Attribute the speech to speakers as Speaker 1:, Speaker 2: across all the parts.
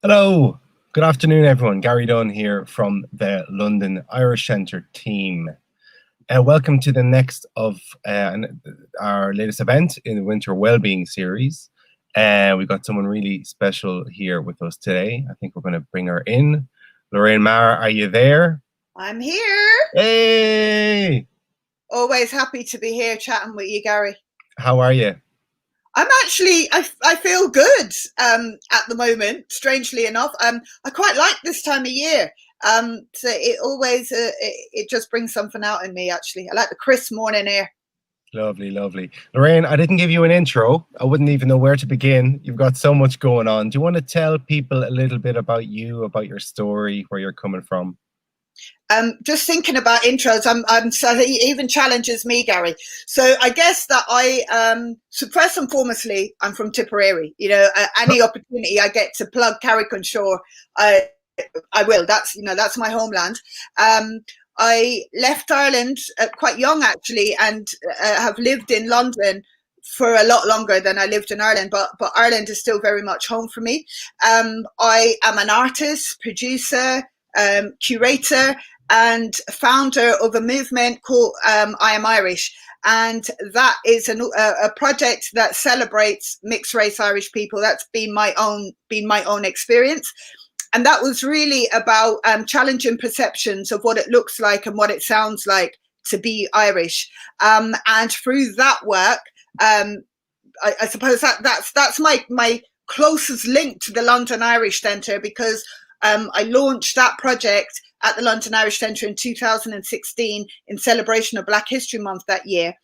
Speaker 1: Hello, good afternoon, everyone. Gary Dunn here from the London Irish Centre team. Welcome to the next of our latest event in the Winter Wellbeing series. We've got someone really special here with us today. I think we're going to bring her in. Lorraine Maher, are you there?
Speaker 2: I'm here.
Speaker 1: Hey!
Speaker 2: Always happy to be here chatting with you, Gary.
Speaker 1: How are you?
Speaker 2: I'm actually, I feel good at the moment, strangely enough. I quite like this time of year. So it always, it just brings something out in me, actually. I like the crisp morning air.
Speaker 1: Lovely, lovely. Lorraine, I didn't give you an intro. I wouldn't even know where to begin. You've got so much going on. Do you want to tell people a little bit about you, about your story, where you're coming from?
Speaker 2: Just thinking about intros, so it even challenges me, Gary. So I guess that so first and foremostly, I'm from Tipperary. Any opportunity I get to plug Carrick on Shore, I will. That's my homeland. I left Ireland quite young, actually, and have lived in London for a lot longer than I lived in Ireland. But Ireland is still very much home for me. I am an artist, producer, curator, and founder of a movement called I Am Irish. And that is a project that celebrates mixed race Irish people. That's been my own experience. And that was really about challenging perceptions of what it looks like and what it sounds like to be Irish. And through that work, I suppose that's my closest link to the London Irish Centre, because I launched that project at the London Irish Centre in 2016 in celebration of Black History Month that year.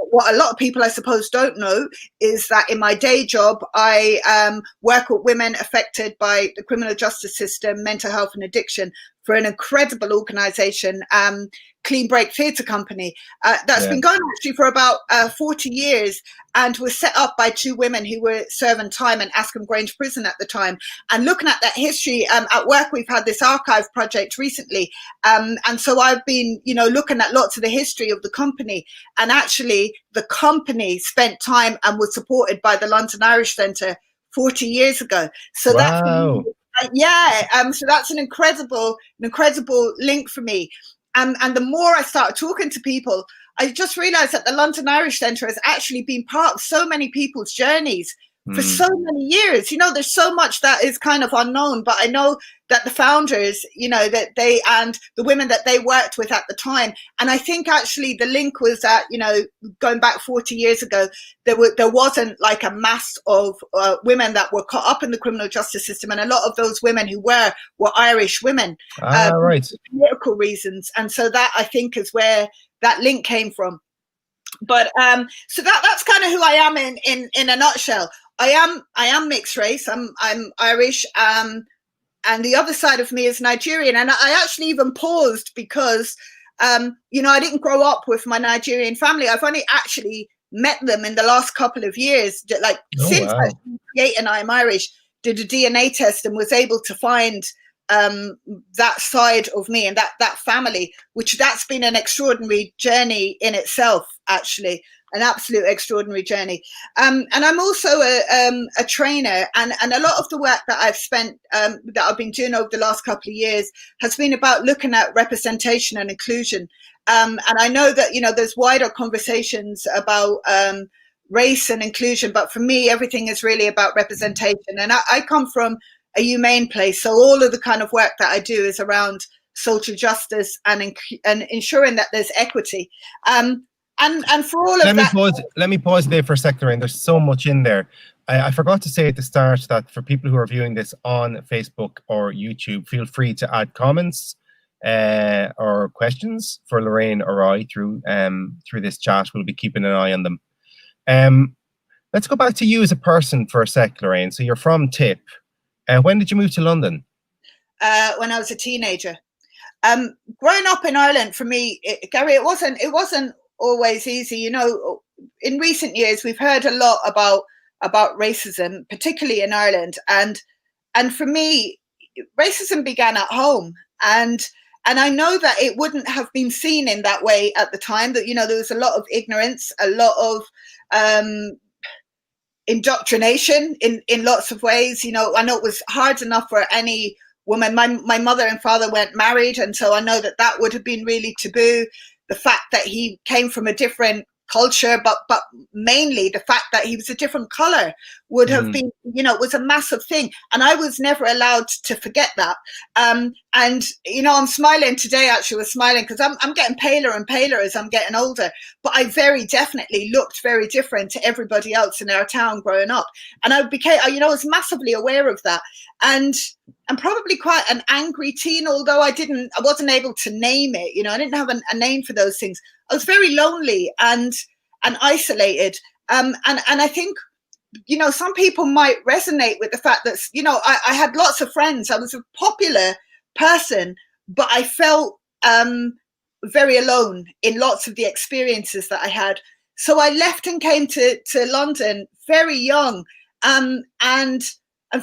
Speaker 2: What a lot of people, I suppose, don't know is that in my day job, I work with women affected by the criminal justice system, mental health and addiction, for an incredible organisation, Clean Break Theatre Company, that's been going actually for about 40 years, and was set up by two women who were serving time in Askham Grange prison at the time. And looking at that history, at work we've had this archive project recently, and so I've been looking at lots of the history of the company, and actually the company spent time and was supported by the London Irish Centre 40 years ago. So
Speaker 1: wow.
Speaker 2: So that's an incredible link for me. And the more I started talking to people, I just realized that the London Irish Centre has actually been part of so many people's journeys for so many years. There's so much that is kind of unknown, but I know that the founders, that they, and the women that they worked with at the time. And I think actually the link was that, going back 40 years ago, there wasn't like a mass of women that were caught up in the criminal justice system. And a lot of those women who were Irish women,
Speaker 1: Right.
Speaker 2: for political reasons. And so that, I think, is where that link came from. But so that's kind of who I am in a nutshell. I am mixed race. I'm Irish, and the other side of me is Nigerian. And I actually even paused because I didn't grow up with my Nigerian family. I've only actually met them in the last couple of years. Since I created and I'm Irish, did a DNA test and was able to find that side of me and that family, which that's been an extraordinary journey in itself, actually. An absolute extraordinary journey. And I'm also a trainer, and a lot of the work that I've spent, that I've been doing over the last couple of years, has been about looking at representation and inclusion. And I know that, there's wider conversations about race and inclusion, but for me, everything is really about representation. And I come from a humane place, so all of the kind of work that I do is around social justice and ensuring that there's equity. And for all of that,
Speaker 1: let me pause there for a second, Lorraine. There's so much in there. I forgot to say at the start that for people who are viewing this on Facebook or YouTube, feel free to add comments or questions for Lorraine or I through this chat. We'll be keeping an eye on them. Let's go back to you as a person for a sec, Lorraine. So you're from Tip. When did you move to London?
Speaker 2: When I was a teenager. Growing up in Ireland, for me, Gary, it wasn't always easy. In recent years, we've heard a lot about racism, particularly in Ireland, and for me, racism began at home, and I know that it wouldn't have been seen in that way at the time. That there was a lot of ignorance, a lot of indoctrination in lots of ways. You know, I know it was hard enough for any woman. My mother and father weren't married, and so I know that would have been really taboo. The fact that he came from a different culture, but mainly the fact that he was a different color would have been, you know, it was a massive thing, and I was never allowed to forget that. And you know, I'm smiling today. Actually, was smiling because I'm getting paler and paler as I'm getting older. But I very definitely looked very different to everybody else in our town growing up, and I became, you know, I was massively aware of that, and probably quite an angry teen. Although I wasn't able to name it. You know, I didn't have a name for those things. I was very lonely and isolated. And I think, you know, some people might resonate with the fact that, you know, I had lots of friends. I was a popular person, but I felt very alone in lots of the experiences that I had. So I left and came to London very young, and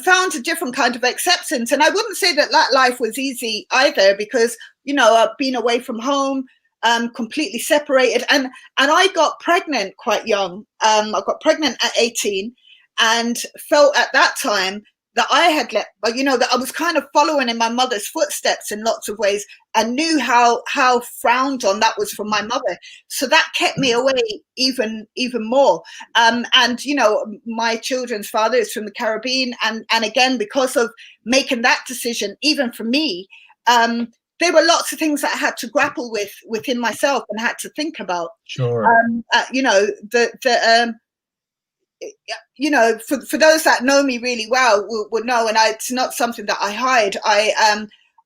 Speaker 2: found a different kind of acceptance. And I wouldn't say that life was easy either, because, you know, I've been away from home, completely separated, and I got pregnant quite young. I got pregnant at 18, and felt at that time that I had you know, that I was kind of following in my mother's footsteps in lots of ways, and knew how frowned on that was from my mother. So that kept me away even more. And you know, my children's father is from the Caribbean, and again, because of making that decision, even for me, there were lots of things that I had to grapple with within myself and had to think about.
Speaker 1: Sure.
Speaker 2: You know, you know, for those that know me really well will know, and it's not something that I hide.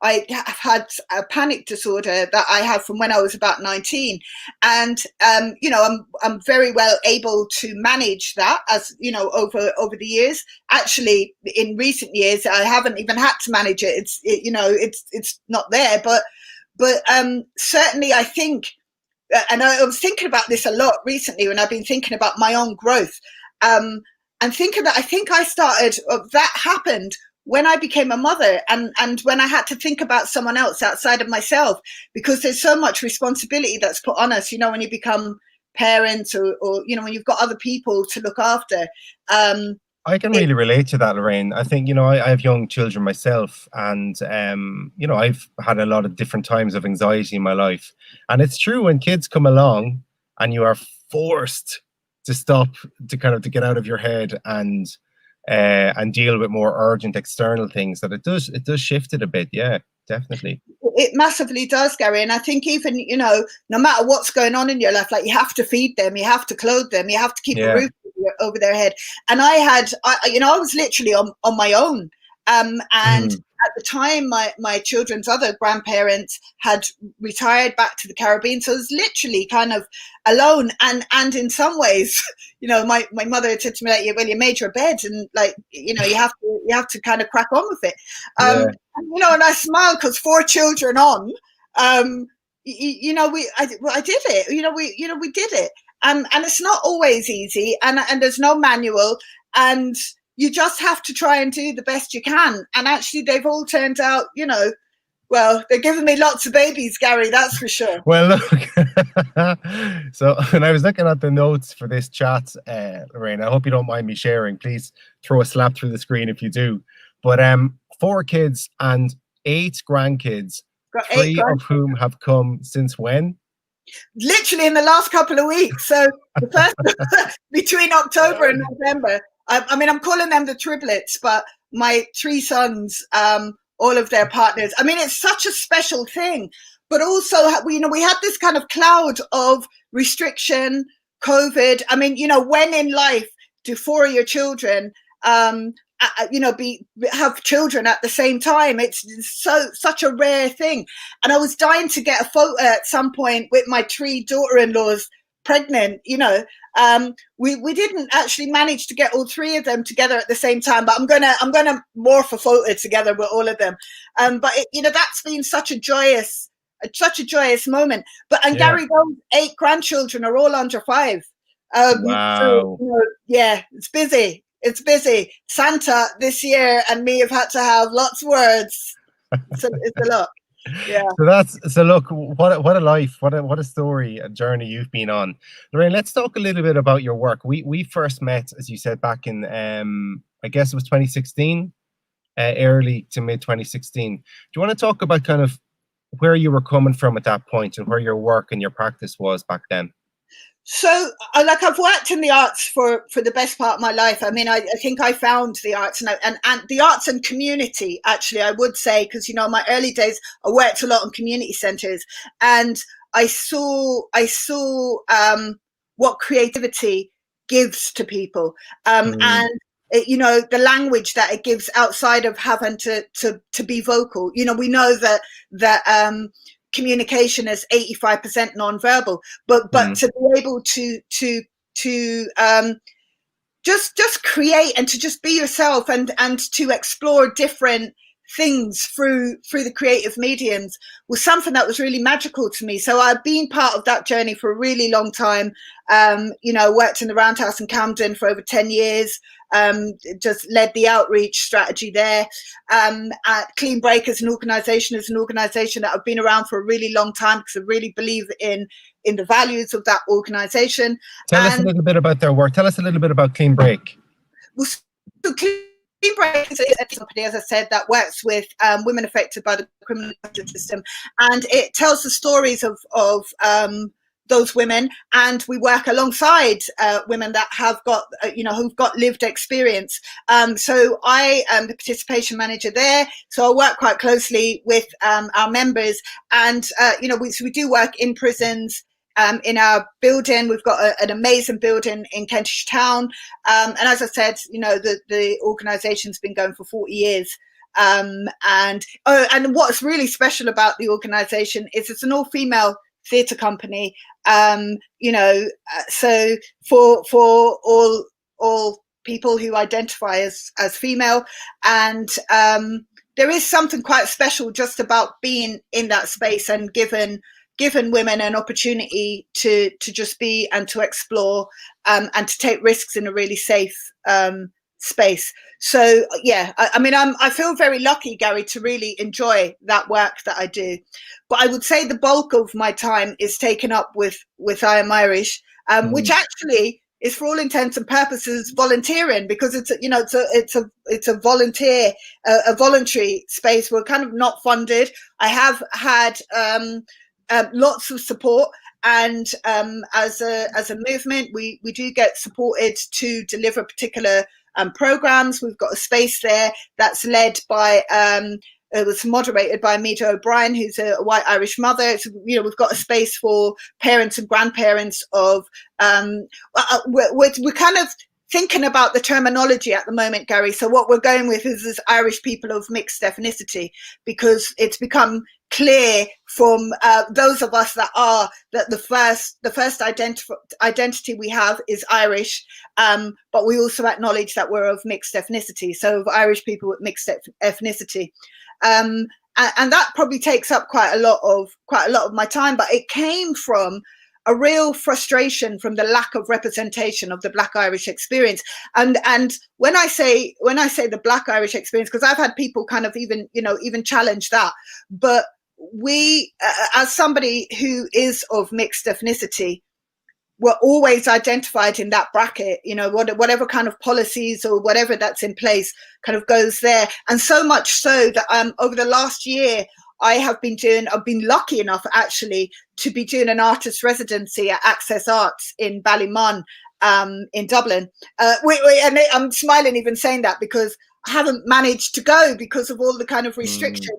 Speaker 2: I have had a panic disorder that I have from when I was about 19, and you know, I'm very well able to manage that, as you know, over the years. Actually, in recent years, I haven't even had to manage it. You know, it's not there, but certainly I think, and I was thinking about this a lot recently when I've been thinking about my own growth, and thinking that I think that happened when I became a mother, and when I had to think about someone else outside of myself, because there's so much responsibility that's put on us, you know, when you become parents, or you know, when you've got other people to look after.
Speaker 1: I can really relate to that, Lorraine. I think, you know, I have young children myself, and you know, I've had a lot of different times of anxiety in my life, and it's true, when kids come along and you are forced to stop, to get out of your head and deal with more urgent external things, that it does shift it a bit. Yeah, definitely.
Speaker 2: It massively does, Gary. And I think, even, you know, no matter what's going on in your life, like, you have to feed them, you have to clothe them, you have to keep a roof over their head. And I you know, I was literally on my own. And at the time, my children's other grandparents had retired back to the Caribbean, so I was literally kind of alone. And in some ways, you know, my mother had said to me, like, well, you made your bed, and, like, you know, you have to kind of crack on with it. And, you know, and I smiled, because 4 children on, you know, I did it. You know, we did it. And it's not always easy, and there's no manual, and you just have to try and do the best you can. And actually, they've all turned out, you know, well, they're giving me lots of babies, Gary, that's for sure.
Speaker 1: Well, look, so when I was looking at the notes for this chat, Lorraine, I hope you don't mind me sharing. Please throw a slap through the screen if you do. But 4 kids and 8 grandkids, 3 of whom have come since when?
Speaker 2: Literally in the last couple of weeks. So the first between October and November. I mean, I'm calling them the triplets, but my 3 sons, all of their partners. I mean, it's such a special thing. But also, you know, we had this kind of cloud of restriction, COVID. I mean, you know, when in life do 4 of your children, you know, have children at the same time? It's such a rare thing. And I was dying to get a photo at some point with my 3 daughter-in-laws pregnant. You know, we didn't actually manage to get all 3 of them together at the same time, but I'm gonna morph a photo together with all of them. But you know, that's been such a joyous moment. But Gary, those 8 grandchildren are all under 5.
Speaker 1: Wow.
Speaker 2: So, you know, yeah, it's busy. It's busy. Santa this year and me have had to have lots of words. So it's a lot. Yeah.
Speaker 1: So look, what a life, what a story, a journey you've been on. Lorraine, let's talk a little bit about your work. We first met, as you said, back in I guess it was 2016, early to mid 2016. Do you want to talk about kind of where you were coming from at that point and where your work and your practice was back then?
Speaker 2: So, like, I've worked in the arts for the best part of my life. I mean, I think I found the arts and the arts and community, actually, I would say, because, you know, in my early days, I worked a lot in community centres, and I saw what creativity gives to people, and you know, the language that it gives outside of having to be vocal. You know, we know that communication is 85% non-verbal, but to be able to just create and to just be yourself and to explore different things through the creative mediums was something that was really magical to me. So I've been part of that journey for a really long time. You know, worked in the Roundhouse in Camden for over 10 years. Just led the outreach strategy there. At Clean Break as an organization that I've been around for a really long time because I really believe in the values of that organization.
Speaker 1: Tell us a little bit about their work. Tell us a little bit about Clean Break.
Speaker 2: Well, so Clean Break is a company, as I said, that works with women affected by the criminal justice system, and it tells the stories of those women, and we work alongside women that have got, you know, who've got lived experience. So I am the participation manager there. So I work quite closely with our members, and you know, we do work in prisons. In our building, we've got an amazing building in Kentish Town, and as I said, you know, the organisation's been going for 40 years. And what's really special about the organisation is it's an all-female theatre company. You know, so for all people who identify as female, and there is something quite special just about being in that space and given women an opportunity to just be and to explore and to take risks in a really safe space. So yeah, I mean, I feel very lucky, Gary, to really enjoy that work that I do. But I would say the bulk of my time is taken up with I Am Irish, which actually is, for all intents and purposes, volunteering, because it's a volunteer, a voluntary space. We're kind of not funded. I have had lots of support, and as a movement, we do get supported to deliver particular programs. We've got a space there that's led by it was moderated by Amita O'Brien, who's a white Irish mother. So, you know, we've got a space for parents and grandparents of we're kind of thinking about the terminology at the moment, Gary. So what we're going with is Irish people of mixed ethnicity, because it's become clear from those of us that the first identity we have is Irish, but we also acknowledge that we're of mixed ethnicity, so of Irish people with mixed ethnicity, and that probably takes up quite a lot of my time. But it came from a real frustration from the lack of representation of the Black Irish experience. And when I say the Black Irish experience, because I've had people kind of even challenge that, but we, as somebody who is of mixed ethnicity, we're always identified in that bracket, you know, whatever kind of policies or whatever that's in place kind of goes there. And so much so that over the last year, I've been lucky enough actually to be doing an artist residency at Access Arts in Ballymun, in Dublin. And I'm smiling even saying that, because I haven't managed to go because of all the kind of restrictions.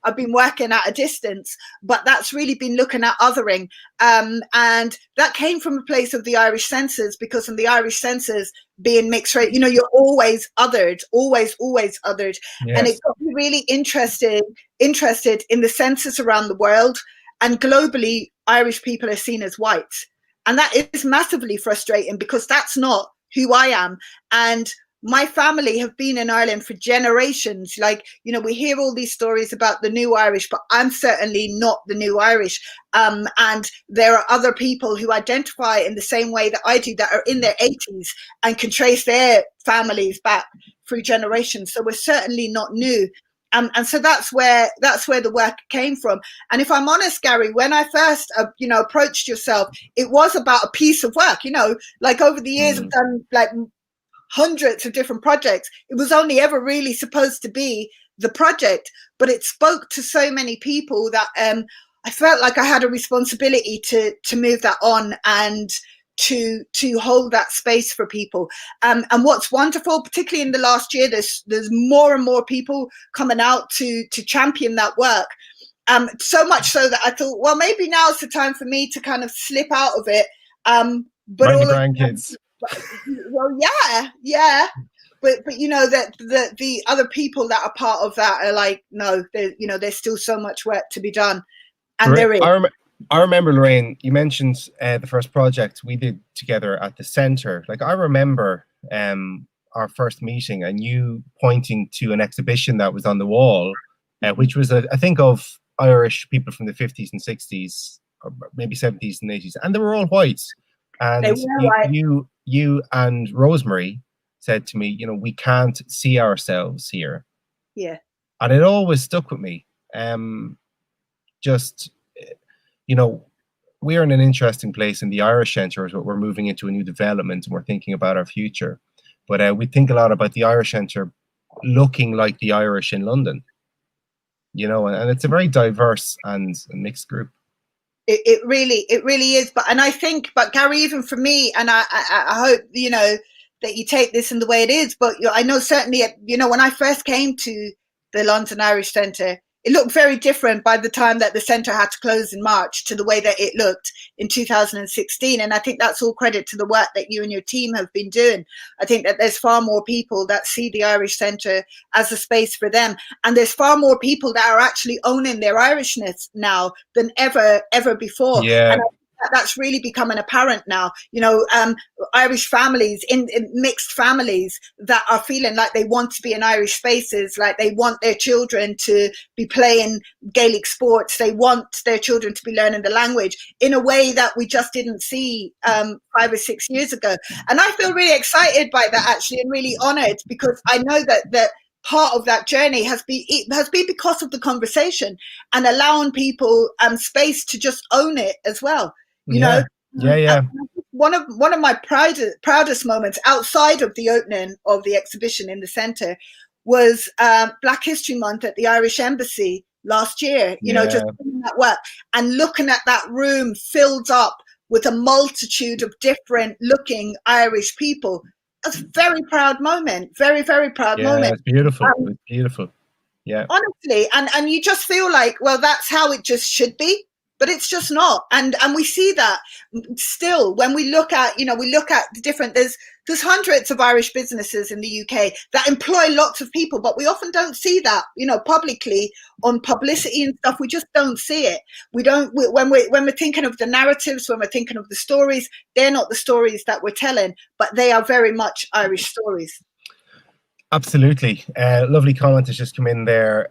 Speaker 2: I've been working at a distance, but that's really been looking at othering. And that came from a place of the Irish census, because in the Irish census, being mixed race, you know, you're always othered, always othered. Yes. And it got me really interested in the census around the world, and globally, Irish people are seen as white. And that is massively frustrating, because that's not who I am. And my family have been in Ireland for generations. Like, you know, we hear all these stories about the new Irish, but I'm certainly not the new Irish. And there are other people who identify in the same way that I do, that are in their 80s and can trace their families back through generations. So we're certainly not new. And so that's where the work came from. And if I'm honest, Gary, when I first approached yourself, it was about a piece of work. Like over the years, I've done like hundreds of different projects. It was only ever really supposed to be the project, but it spoke to so many people that I felt like I had a responsibility to move that on and to hold that space for people. And what's wonderful, particularly in the last year, there's more and more people coming out to champion that work. So much so that I thought, well, maybe now's the time for me to kind of slip out of it. But
Speaker 1: all the grandkids.
Speaker 2: Well, yeah. But that the other people that are part of that are like, no, there's still so much work to be done, and there is.
Speaker 1: I remember, Lorraine, you mentioned the first project we did together at the centre. Like, I remember our first meeting and you pointing to an exhibition that was on the wall, which was, I think, of Irish people from the 50s and 60s, or maybe 70s and 80s, and they were all white. And you and Rosemary said to me, we can't see ourselves here.
Speaker 2: Yeah.
Speaker 1: And it always stuck with me. We're in an interesting place in the Irish Centre. We're moving into a new development and we're thinking about our future. But we think a lot about the Irish Centre looking like the Irish in London, and it's a very diverse and mixed group.
Speaker 2: It really is. But I think, Gary, even for me, and I hope, that you take this in the way it is, but I know certainly, when I first came to the London Irish Centre, it looked very different by the time that the centre had to close in March to the way that it looked in 2016. And I think that's all credit to the work that you and your team have been doing. I think that there's far more people that see the Irish Centre as a space for them. And there's far more people that are actually owning their Irishness now than ever before.
Speaker 1: Yeah.
Speaker 2: And that's really becoming apparent now. Irish families, in mixed families, that are feeling like they want to be in Irish spaces, like they want their children to be playing Gaelic sports, they want their children to be learning the language in a way that we just didn't see 5 or 6 years ago. And I feel really excited by that, actually, and really honoured, because I know that part of that journey has been because of the conversation and allowing people space to just own it as well.
Speaker 1: Yeah.
Speaker 2: One of my proudest moments outside of the opening of the exhibition in the centre was Black History Month at the Irish Embassy last year. Just doing that work and looking at that room filled up with a multitude of different looking Irish people. That's a very proud moment. Very, very proud moment.
Speaker 1: Yeah, it's beautiful. It's beautiful. Yeah.
Speaker 2: Honestly, and you just feel like, well, that's how it just should be. But it's just not, and we see that still when we look at the different. There's hundreds of Irish businesses in the UK that employ lots of people, but we often don't see that, publicly on publicity and stuff. We just don't see it. When we're thinking of the narratives, when we're thinking of the stories, they're not the stories that we're telling, but they are very much Irish stories.
Speaker 1: Absolutely. Lovely comment has just come in there.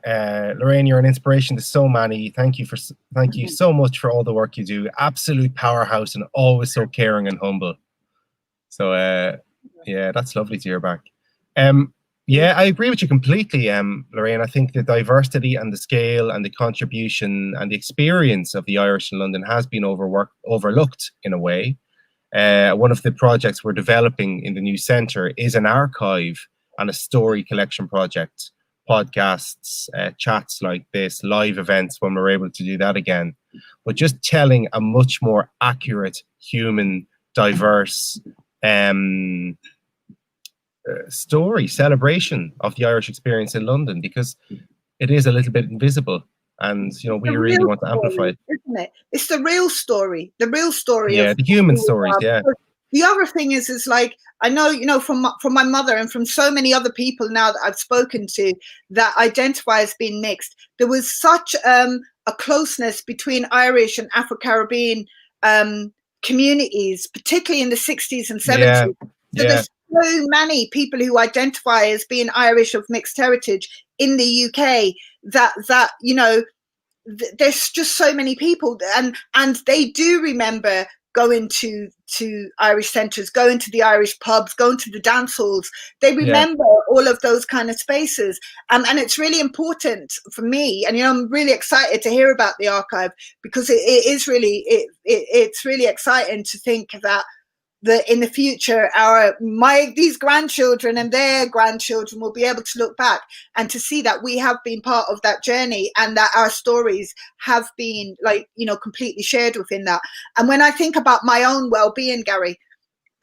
Speaker 1: Lorraine, you're an inspiration to so many. Thank you so much for all the work you do. Absolute powerhouse and always so caring and humble. So that's lovely to hear back. I agree with you completely, Lorraine. I think the diversity and the scale and the contribution and the experience of the Irish in London has been overlooked in a way. One of the projects we're developing in the new centre is an archive and a story collection project, podcasts, chats like this, live events when we're able to do that again. But just telling a much more accurate, human, diverse story, celebration of the Irish experience in London, because it is a little bit invisible. And, we really want to amplify it.
Speaker 2: Isn't it? It's the real story. The real story.
Speaker 1: Yeah, the human stories, yeah.
Speaker 2: The other thing is like, I know, from my mother and from so many other people now that I've spoken to that identify as being mixed, there was such a closeness between Irish and Afro-Caribbean communities, particularly in the 60s and 70s.
Speaker 1: Yeah.
Speaker 2: So there's so many people who identify as being Irish of mixed heritage in the UK that there's just so many people, and they do remember going to Irish centres, going to the Irish pubs, going to the dance halls. They remember all of those kind of spaces. And it's really important for me. And, I'm really excited to hear about the archive, because it's really exciting to think that in the future, these grandchildren and their grandchildren will be able to look back and to see that we have been part of that journey, and that our stories have been completely shared within that. And when I think about my own well-being, Gary,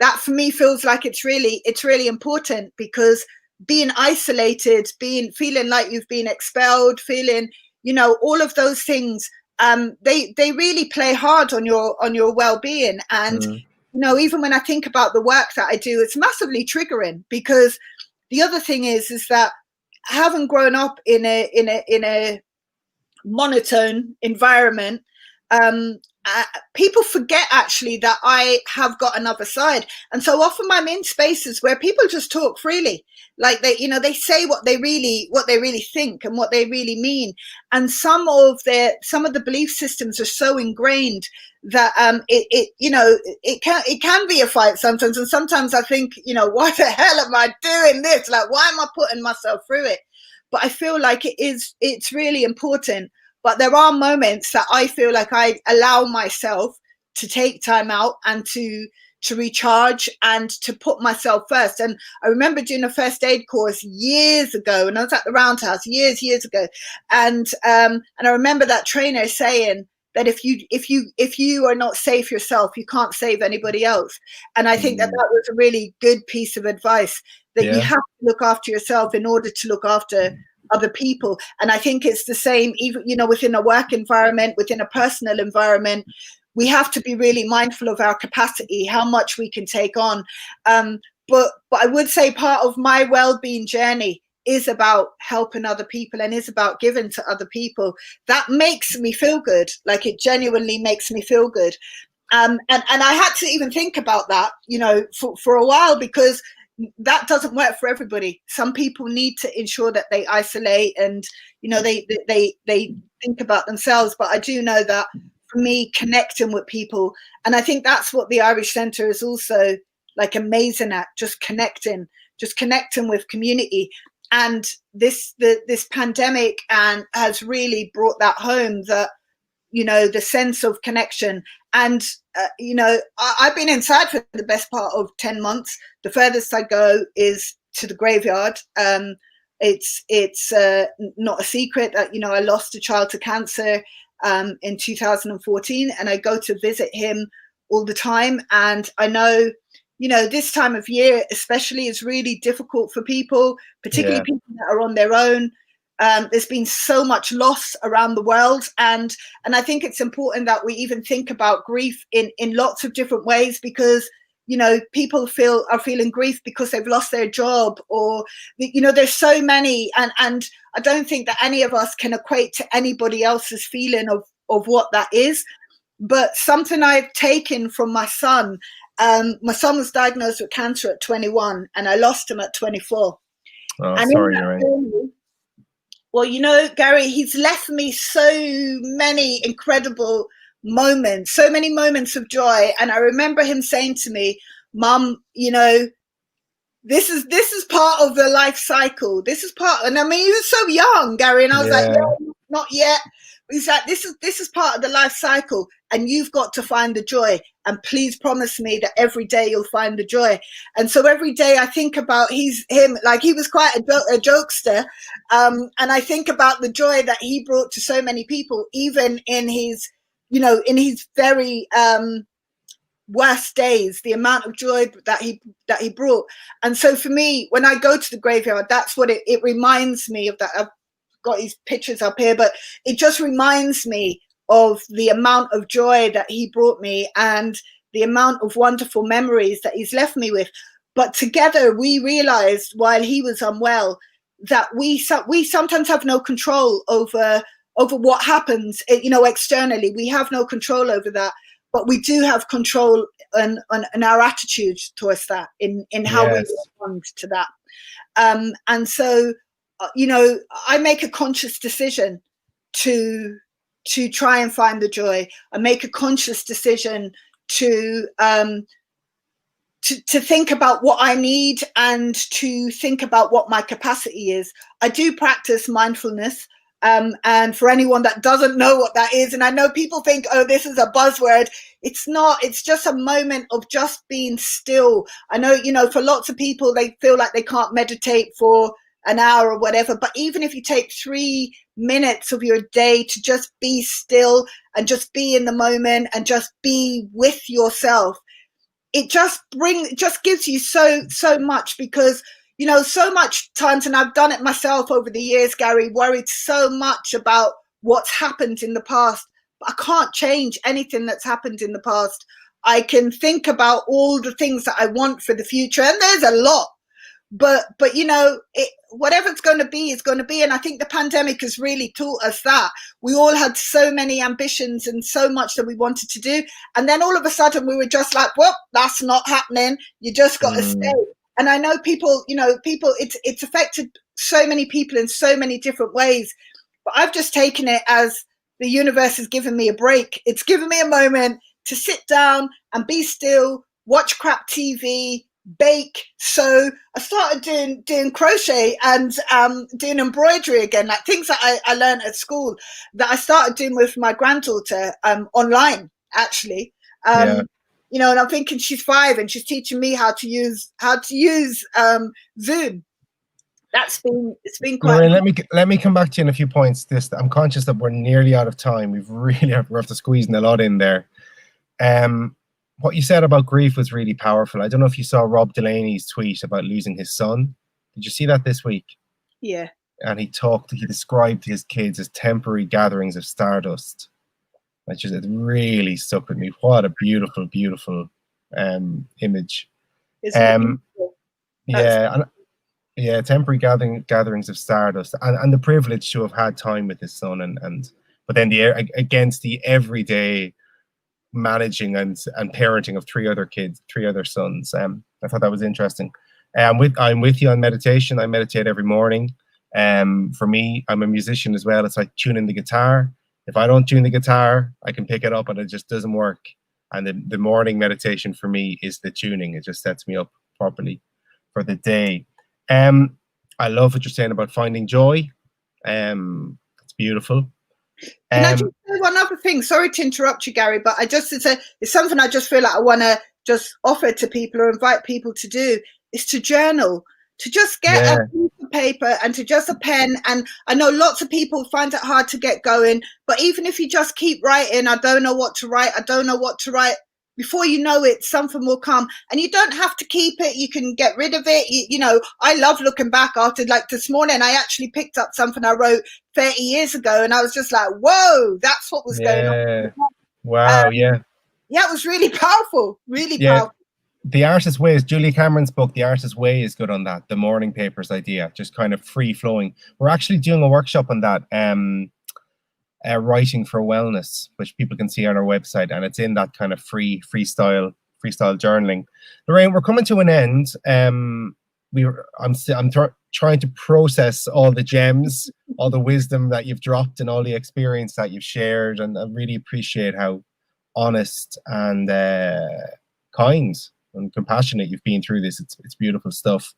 Speaker 2: that for me feels like it's really important, because being isolated, feeling like you've been expelled, feeling, all of those things, they really play hard on your well-being. And even when I think about the work that I do, it's massively triggering, because the other thing is that having grown up in a monotone environment, people forget actually that I have got another side. And so often I'm in spaces where people just talk freely, like they say what they really think and what they really mean. And some of the belief systems are so ingrained that it can be a fight sometimes. And sometimes I think, why the hell am I doing this? Like, why am I putting myself through it? But I feel like it's really important. But there are moments that I feel like I allow myself to take time out and to recharge and to put myself first. And I remember doing a first aid course years ago, and I was at the Roundhouse years ago. And I remember that trainer saying that if you are not safe yourself, you can't save anybody else. And I think that was a really good piece of advice, that you have to look after yourself in order to look after other people. And I think it's the same, even, within a work environment, within a personal environment. We have to be really mindful of our capacity, how much we can take on. But I would say part of my well-being journey is about helping other people and is about giving to other people. That makes me feel good. Like, it genuinely makes me feel good. And I had to even think about that, for a while, because that doesn't work for everybody. Some people need to ensure that they isolate and, they think about themselves. But I do know that for me, connecting with people, and I think that's what the Irish Centre is also like amazing at, just connecting with community. And this pandemic has really brought that home, that, the sense of connection. And, I've been inside for the best part of 10 months. The furthest I go is to the graveyard. It's not a secret that, I lost a child to cancer in 2014, and I go to visit him all the time. And I know, this time of year especially is really difficult for people, particularly people that are on their own. There's been so much loss around the world, and I think it's important that we even think about grief in lots of different ways, because people are feeling grief because they've lost their job, or there's so many, and I don't think that any of us can equate to anybody else's feeling of what that is. But something I've taken from my son was diagnosed with cancer at 21, and I lost him at 24.
Speaker 1: And sorry, Lorraine.
Speaker 2: Well, Gary, he's left me so many incredible moments, so many moments of joy. And I remember him saying to me, Mum, this is part of the life cycle. This is part, and I mean, he was so young, Gary, and I was like, no, not yet. He's like, this is part of the life cycle, and you've got to find the joy. And please promise me that every day you'll find the joy. And so every day I think about him, like he was quite a jokester. And I think about the joy that he brought to so many people, even in his very worst days, the amount of joy that he brought. And so for me, when I go to the graveyard, that's what it reminds me of. That I've got his pictures up here, but it just reminds me of the amount of joy that he brought me and the amount of wonderful memories that he's left me with. But together we realized, while he was unwell, that we sometimes have no control over what happens, externally. We have no control over that, but we do have control on our attitude towards that, in how we respond to that. And so, I make a conscious decision to try and find the joy. I make a conscious decision to think about what I need and to think about what my capacity is. I do practice mindfulness. And for anyone that doesn't know what that is, and I know people think, oh, this is a buzzword. It's not. It's just a moment of just being still. I know, for lots of people, they feel like they can't meditate for an hour or whatever. But even if you take 3 minutes of your day to just be still and just be in the moment and just be with yourself, it just gives you so much, because so much times, and I've done it myself over the years, Gary, worried so much about what's happened in the past. But I can't change anything that's happened in the past. I can think about all the things that I want for the future, and there's a lot. But whatever it's going to be is going to be. And I think the pandemic has really taught us that. We all had so many ambitions and so much that we wanted to do. And then all of a sudden we were just like, well, that's not happening. You just got to stay. And I know people, it's affected so many people in so many different ways. But I've just taken it as the universe has given me a break. It's given me a moment to sit down and be still, watch crap TV, bake. So I started doing crochet and doing embroidery again, like things that I learned at school that I started doing with my granddaughter online, actually. And I'm thinking she's 5 and she's teaching me how to use Zoom. It's been quite.
Speaker 1: Lorraine, let me come back to you in a few points. I'm conscious that we're nearly out of time. We're after squeezing a lot in there. What you said about grief was really powerful. I don't know if you saw Rob Delaney's tweet about losing his son. Did you see that this week?
Speaker 2: Yeah.
Speaker 1: And he described his kids as temporary gatherings of stardust. It really stuck with me. What a beautiful, beautiful image. Temporary gatherings of stardust, and the privilege to have had time with his son, but then against the everyday managing and parenting of 3 other sons. I thought that was interesting. I'm with you on meditation. I meditate every morning. For me, I'm a musician as well. It's like tuning the guitar. If I don't tune the guitar, I can pick it up and it just doesn't work. And the morning meditation for me is the tuning. It just sets me up properly for the day. I love what you're saying about finding joy. It's beautiful.
Speaker 2: Can I just say one other thing? Sorry to interrupt you, Gary, but it's something I just feel like I want to just offer to people or invite people to do, is to journal, to just get a piece of paper and to just a pen. And I know lots of people find it hard to get going, but even if you just keep writing, I don't know what to write, before you know it, something will come. And you don't have to keep it. You can get rid of it. I love looking back after, like this morning, I actually picked up something I wrote 30 years ago. And I was just like, whoa, that's what was going on.
Speaker 1: Wow.
Speaker 2: Yeah, it was really powerful, powerful.
Speaker 1: The Artist's Way is Julia Cameron's book. The Artist's Way is good on that. The morning papers idea, just kind of free flowing. We're actually doing a workshop on that. Writing for wellness, which people can see on our website, and it's in that kind of freestyle journaling. Lorraine, we're coming to an end. I'm trying to process all the gems, all the wisdom that you've dropped, and all the experience that you've shared, and I really appreciate how honest and kind and compassionate you've been through this. It's beautiful stuff.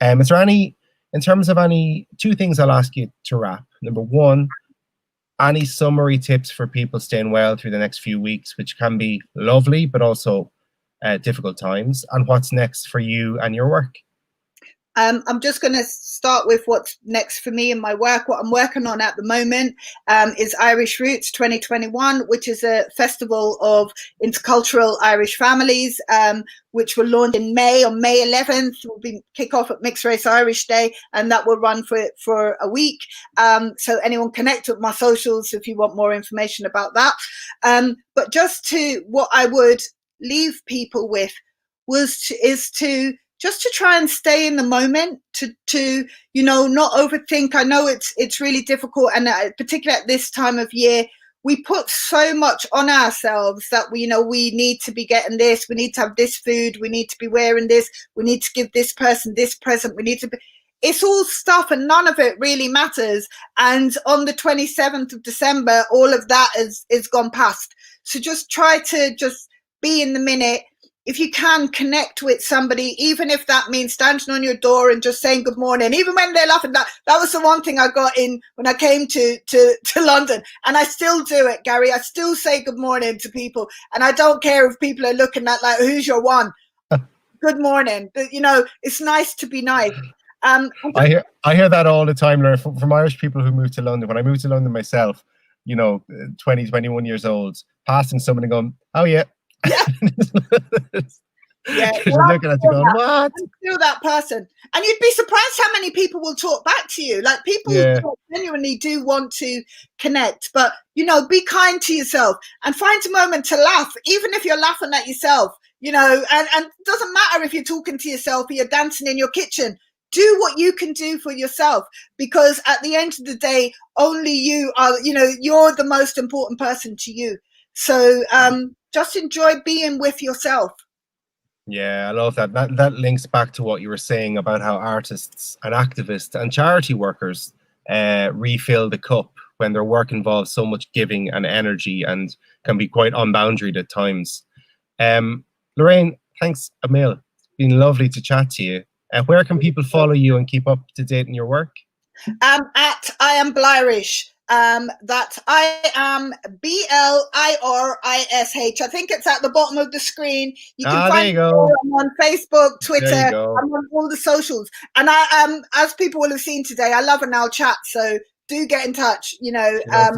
Speaker 1: Is there any, in terms of 2 things I'll ask you to wrap? Number 1, any summary tips for people staying well through the next few weeks, which can be lovely, but also difficult times, and what's next for you and your work?
Speaker 2: I'm just going to start with what's next for me and my work. What I'm working on at the moment is Irish Roots 2021, which is a festival of intercultural Irish families, which will launch in May. On May 11th, will be kick off at Mixed Race Irish Day, and that will run for a week. So anyone connect with my socials if you want more information about that. But just what I would leave people with is to try and stay in the moment, to not overthink. I know it's really difficult, and particularly at this time of year, we put so much on ourselves that we need to be getting this, we need to have this food, we need to be wearing this, we need to give this person this present, it's all stuff, and none of it really matters. And on the 27th of December, all of that is gone past. So just try to be in the minute. If you can connect with somebody, even if that means standing on your door and just saying good morning, even when they're laughing, that was the one thing I got in when I came to London. And I still do it, Gary. I still say good morning to people. And I don't care if people are looking at like, who's your one? Good morning. But, you know, it's nice to be nice.
Speaker 1: I hear that all the time, Laura, from Irish people who moved to London. When I moved to London myself, you know, 20, 21 years old, passing someone and going, oh, yeah.
Speaker 2: Yeah. Yeah.
Speaker 1: You're looking at you going, what?
Speaker 2: I'm still that person. And you'd be surprised how many people will talk back to you. Like people who genuinely do want to connect. But, you know, be kind to yourself and find a moment to laugh, even if you're laughing at yourself, you know, and it doesn't matter if you're talking to yourself or you're dancing in your kitchen. Do what you can do for yourself, because at the end of the day, only you are, you know, you're the most important person to you. So just enjoy being with yourself.
Speaker 1: Yeah, I love that. That links back to what you were saying about how artists and activists and charity workers refill the cup when their work involves so much giving and energy and can be quite unboundaried at times. Lorraine, thanks a mil. It's been lovely to chat to you. Where can people follow you and keep up to date in your work?
Speaker 2: At I am Blirish. That I am BLIRISH. I think it's at the bottom of the screen. You can find me on Facebook, Twitter. I'm on all the socials. And I as people will have seen today, I love an owl chat. So do get in touch. You know, I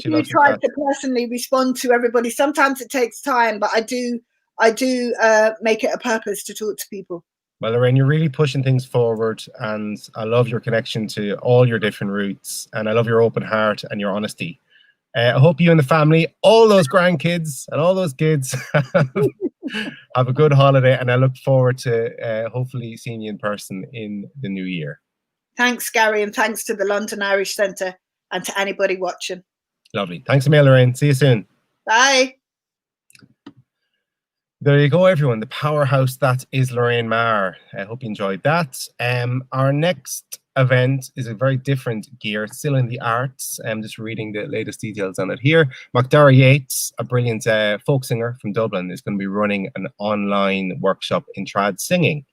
Speaker 2: do try to personally respond to everybody. Sometimes it takes time, but I do make it a purpose to talk to people.
Speaker 1: Well, Lorraine, you're really pushing things forward, and I love your connection to all your different roots, and I love your open heart and your honesty. I hope you and the family, all those grandkids and all those kids, have a good holiday, and I look forward to hopefully seeing you in person in the new year.
Speaker 2: Thanks, Gary, and thanks to the London Irish Centre and to anybody watching.
Speaker 1: Lovely. Thanks a million, Lorraine. See you soon.
Speaker 2: Bye.
Speaker 1: There you go, everyone. The powerhouse that is Lorraine Maher. I hope you enjoyed that. Our next event is a very different gear. It's still in the arts. I'm just reading the latest details on it here. Macdara Yates, a brilliant folk singer from Dublin, is going to be running an online workshop in trad singing.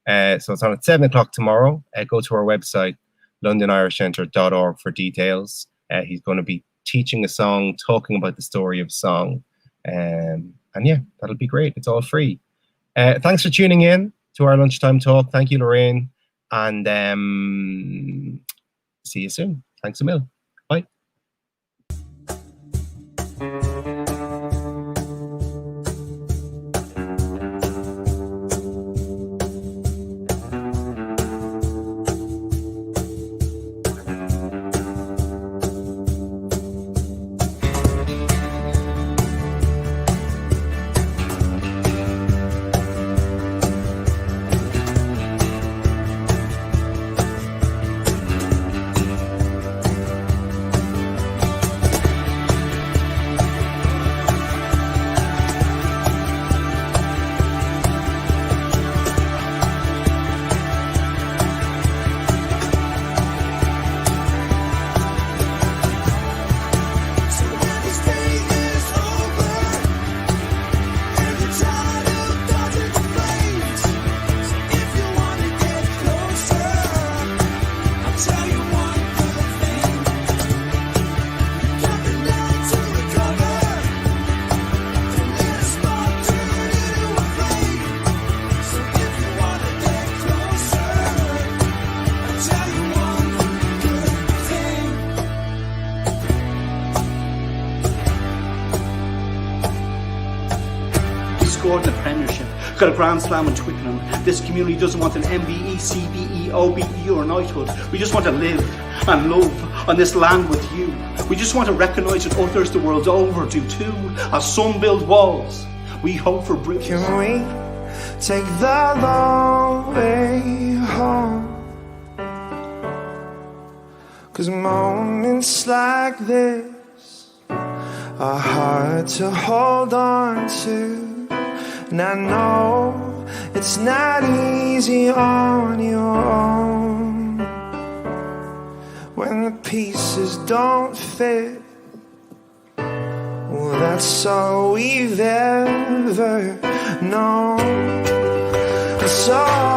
Speaker 1: So it's on at 7 o'clock tomorrow. Go to our website, londonirishcentre.org, for details. He's going to be teaching a song, talking about the story of song. And yeah, that'll be great. It's all free. Thanks for tuning in to our lunchtime talk. Thank you, Lorraine. And see you soon. Thanks a mil. Bye.
Speaker 3: Scored in the Premiership, got a Grand Slam in Twickenham. This community doesn't want an MBE, CBE, OBE or knighthood. We just want to live and love on this land with you. We just want to recognise that others the world over do too. As some build walls, we hope for bridges.
Speaker 4: Can we take the long way home? 'Cause moments like this are hard to hold on to. And I know it's not easy on your own when the pieces don't fit. Well, that's that's all we've ever known. It's all